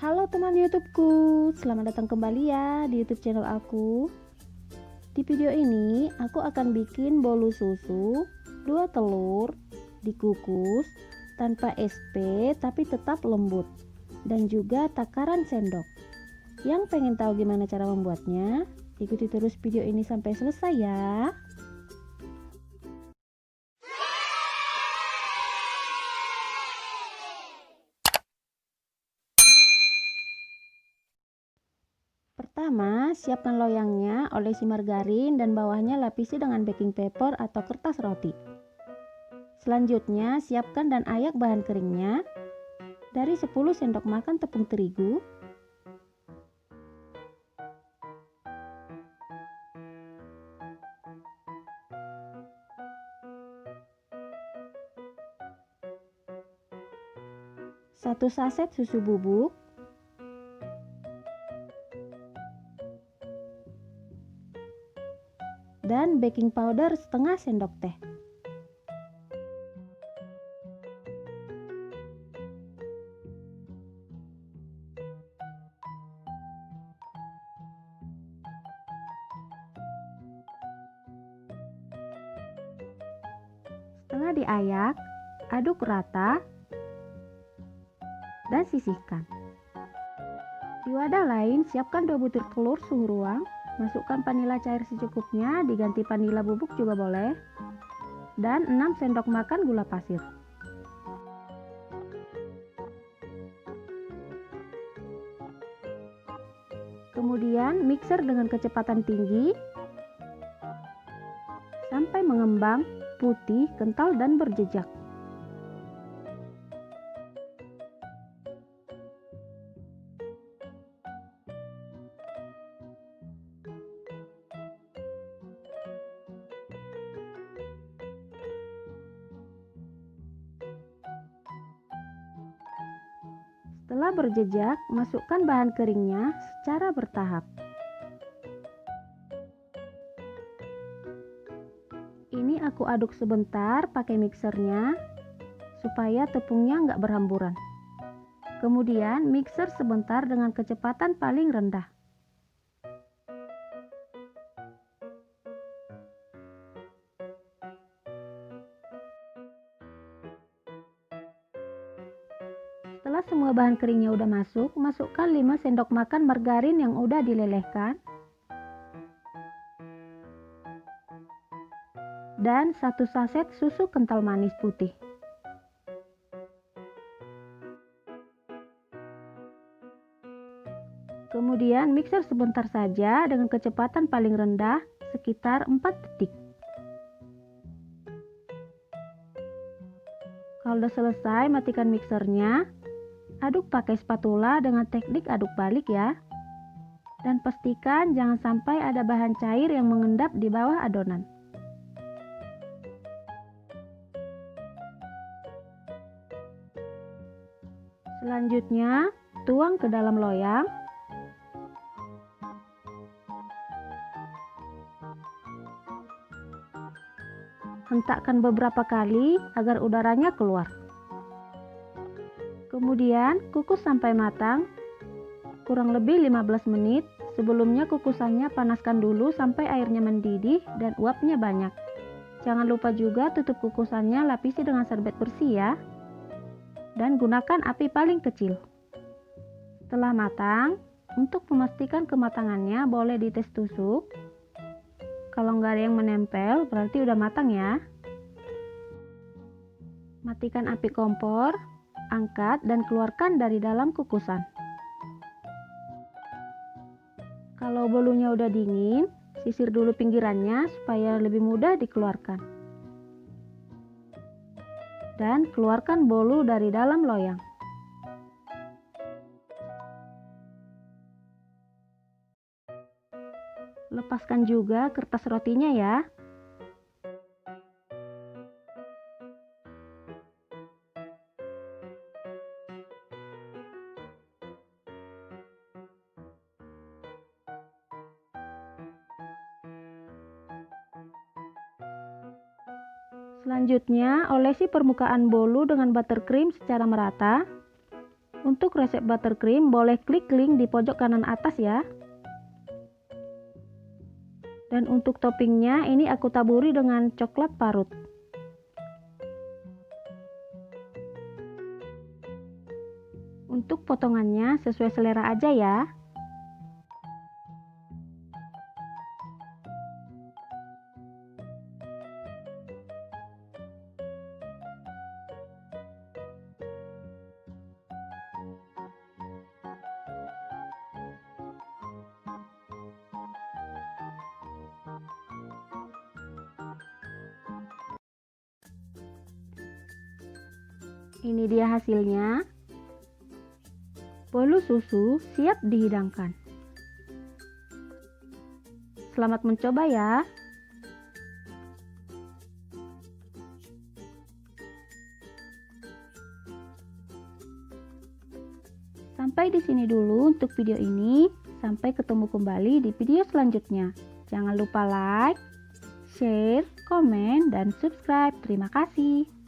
Halo teman YouTubeku, selamat datang kembali ya di YouTube channel aku. Di video ini aku akan bikin bolu susu, 2 telur, dikukus tanpa SP tapi tetap lembut, dan juga takaran sendok. Yang pengen tahu gimana cara membuatnya, ikuti terus video ini sampai selesai ya. Pertama, siapkan loyangnya, olesi margarin dan bawahnya lapisi dengan baking paper atau kertas roti. Selanjutnya, siapkan dan ayak bahan keringnya. Dari 10 sendok makan tepung terigu, 1 saset susu bubuk, dan baking powder setengah sendok teh. Setelah diayak, aduk rata dan sisihkan. Di wadah lain, siapkan 2 butir telur suhu ruang, masukkan vanila cair secukupnya, diganti vanila bubuk juga boleh, dan 6 sendok makan gula pasir. Kemudian mixer dengan kecepatan tinggi sampai mengembang, putih, kental, dan berjejak. Setelah berjejak, masukkan bahan keringnya secara bertahap. Ini aku aduk sebentar pakai mixernya supaya tepungnya nggak berhamburan. Kemudian mixer sebentar dengan kecepatan paling rendah. Setelah semua bahan keringnya udah masuk, masukkan 5 sendok makan margarin yang udah dilelehkan dan 1 saset susu kental manis putih. Kemudian mixer sebentar saja dengan kecepatan paling rendah sekitar 4 detik. Kalau udah selesai, matikan mixernya. Aduk pakai spatula dengan teknik aduk balik ya. Dan pastikan jangan sampai ada bahan cair yang mengendap di bawah adonan. Selanjutnya, tuang ke dalam loyang. Hentakkan beberapa kali agar udaranya keluar. Kemudian kukus sampai matang, kurang lebih 15 menit. Sebelumnya kukusannya panaskan dulu sampai airnya mendidih dan uapnya banyak. Jangan lupa juga tutup kukusannya, lapisi dengan serbet bersih ya. Dan gunakan api paling kecil. Setelah matang, untuk memastikan kematangannya boleh dites tusuk. Kalau nggak ada yang menempel berarti udah matang ya. Matikan api kompor. Angkat dan keluarkan dari dalam kukusan. Kalau bolunya udah dingin, sisir dulu pinggirannya supaya lebih mudah dikeluarkan. Dan keluarkan bolu dari dalam loyang. Lepaskan juga kertas rotinya ya. Selanjutnya, olesi permukaan bolu dengan buttercream secara merata. Untuk resep buttercream boleh klik link di pojok kanan atas ya. Dan untuk toppingnya ini aku taburi dengan coklat parut. Untuk potongannya sesuai selera aja ya. Ini dia hasilnya. Bolu susu siap dihidangkan. Selamat mencoba ya. Sampai di sini dulu untuk video ini. Sampai ketemu kembali di video selanjutnya. Jangan lupa like, share, komen, dan subscribe. Terima kasih.